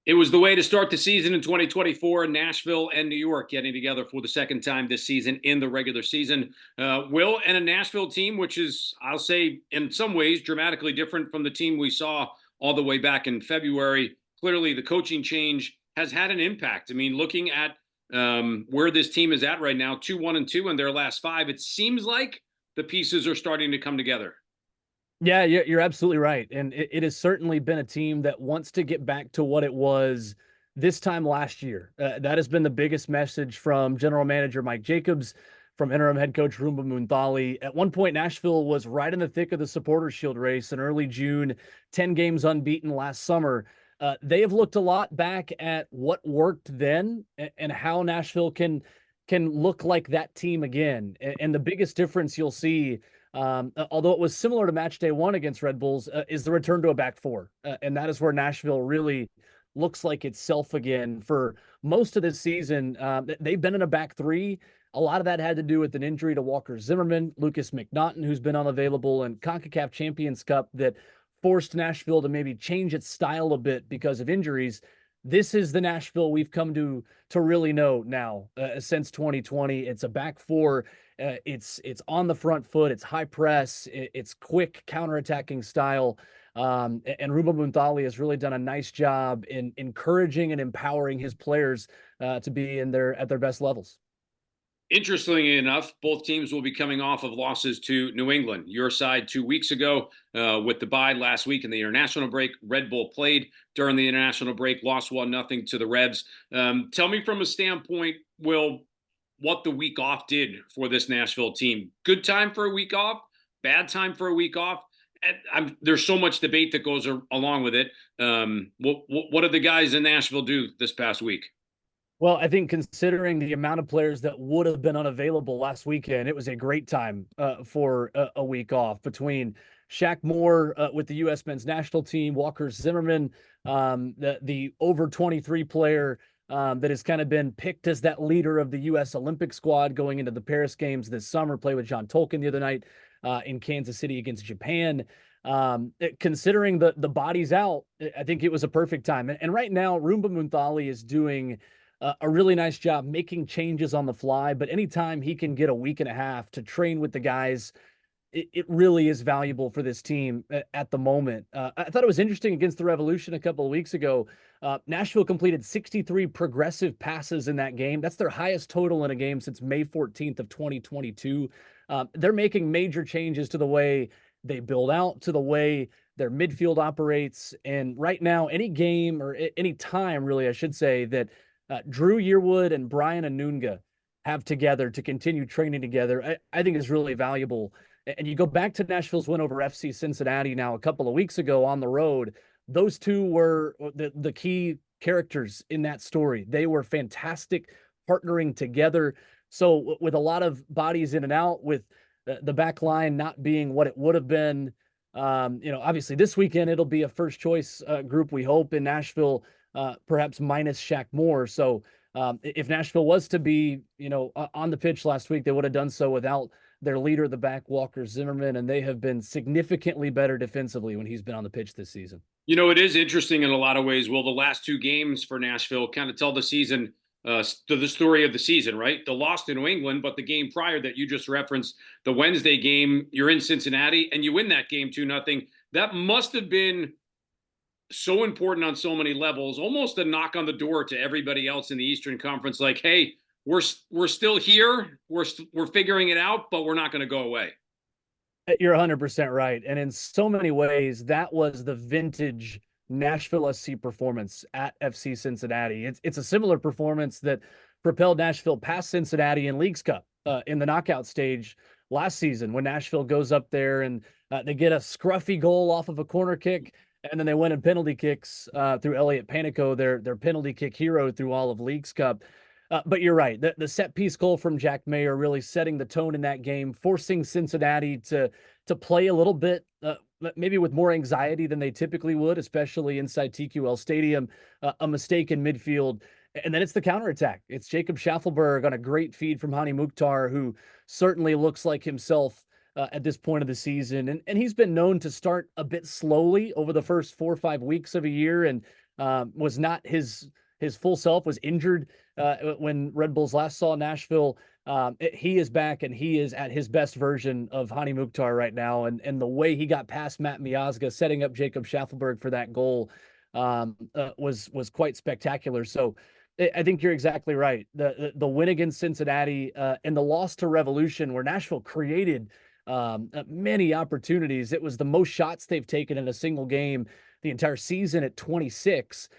It was the way to start the season in 2024. Nashville and New York getting together for the second time this season in the regular season. Will, and a Nashville team, which is, I'll say, in some ways dramatically different from the team we saw all the way back in February. Clearly, the coaching change has had an impact. I mean, looking at where this team is at right now, 2-1-2 in their last five, it seems like the pieces are starting to come together. Yeah, you're absolutely right. And it has certainly been a team that wants to get back to what it was this time last year. That has been the biggest message from general manager Mike Jacobs, from interim head coach Roomba Munthali. At one point, Nashville was right in the thick of the Supporters Shield race in early June, 10 games unbeaten last summer. They have looked a lot back at what worked then and how Nashville can look like that team again. And the biggest difference you'll see, although it was similar to match day one against Red Bulls, is the return to a back four. And that is where Nashville really looks like itself again. For most of this season, they've been in a back three. A lot of that had to do with an injury to Walker Zimmerman, Lucas McNaughton, who's been unavailable, and CONCACAF Champions Cup that forced Nashville to maybe change its style a bit because of injuries. This is the Nashville we've come to really know now since 2020. It's a back four. It's on the front foot. It's high press. It's quick counterattacking style. And Ruben Munthali has really done a nice job in encouraging and empowering his players to be at their best levels. Interestingly enough, both teams will be coming off of losses to New England. Your side 2 weeks ago with the bye last week in the international break. Red Bull played during the international break, lost 1-0 to the Rebs. Tell me from a standpoint, Will, what the week off did for this Nashville team. Good time for a week off, bad time for a week off. There's so much debate that goes along with it. What did the guys in Nashville do this past week? Well, I think considering the amount of players that would have been unavailable last weekend, it was a great time for a week off between Shaq Moore with the U.S. men's national team, Walker Zimmerman, the over 23 player that has kind of been picked as that leader of the U.S. Olympic squad going into the Paris Games this summer, play with John Tolkien the other night in Kansas City against Japan. Considering the bodies out, I think it was a perfect time. And right now, Roomba Munthali is doing a really nice job making changes on the fly. But anytime he can get a week and a half to train with the guys, it really is valuable for this team at the moment. I thought it was interesting against the Revolution a couple of weeks ago. Nashville completed 63 progressive passes in that game. That's their highest total in a game since May 14th of 2022. They're making major changes to the way they build out, to the way their midfield operates. And right now, any game or any time, really, I should say, that Drew Yearwood and Brian Anunga have together to continue training together, I think is really valuable. And you go back to Nashville's win over FC Cincinnati now a couple of weeks ago on the road. Those two were the key characters in that story. They were fantastic partnering together. So with a lot of bodies in and out, with the back line not being what it would have been, obviously this weekend it'll be a first choice group, we hope, in Nashville, perhaps minus Shaq Moore. So if Nashville was to be, on the pitch last week, they would have done so without their leader at the back, Walker Zimmerman, and they have been significantly better defensively when he's been on the pitch this season. It is interesting in a lot of ways. Well, the last two games for Nashville kind of tell the season, the story of the season, right? The loss to New England, but the game prior that you just referenced, the Wednesday game, you're in Cincinnati and you win that game 2-0. That must have been so important on so many levels, almost a knock on the door to everybody else in the Eastern Conference. Like, hey, we're still here. We're figuring it out, but we're not going to go away. You're 100% right. And in so many ways, that was the vintage Nashville SC performance at FC Cincinnati. It's a similar performance that propelled Nashville past Cincinnati in Leagues Cup in the knockout stage last season, when Nashville goes up there and they get a scruffy goal off of a corner kick, and then they win in penalty kicks through Elliot Panico, their penalty kick hero through all of Leagues Cup. But you're right. The set piece goal from Jack Mayer really setting the tone in that game, forcing Cincinnati to play a little bit, maybe with more anxiety than they typically would, especially inside TQL Stadium. A mistake in midfield. And then it's the counterattack. It's Jacob Schaffelberg on a great feed from Hani Mukhtar, who certainly looks like himself at this point of the season. And he's been known to start a bit slowly over the first 4 or 5 weeks of a year and was not his full self, was injured when Red Bulls last saw Nashville. He is back and he is at his best version of Hani Mukhtar right now. And the way he got past Matt Miazga, setting up Jacob Schaffelberg for that goal, was quite spectacular. So I think you're exactly right. The win against Cincinnati and the loss to Revolution, where Nashville created many opportunities. It was the most shots they've taken in a single game the entire season at 26.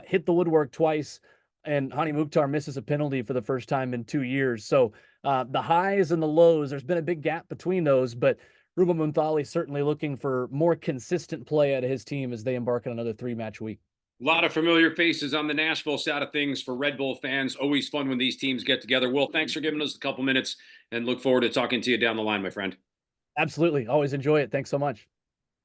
Hit the woodwork twice, and Hani Mukhtar misses a penalty for the first time in 2 years. So the highs and the lows, there's been a big gap between those, but Ruben Muntali certainly looking for more consistent play out of his team as they embark on another 3-match week. A lot of familiar faces on the Nashville side of things for Red Bull fans. Always fun when these teams get together. Will, thanks for giving us a couple minutes and look forward to talking to you down the line, my friend. Absolutely. Always enjoy it. Thanks so much.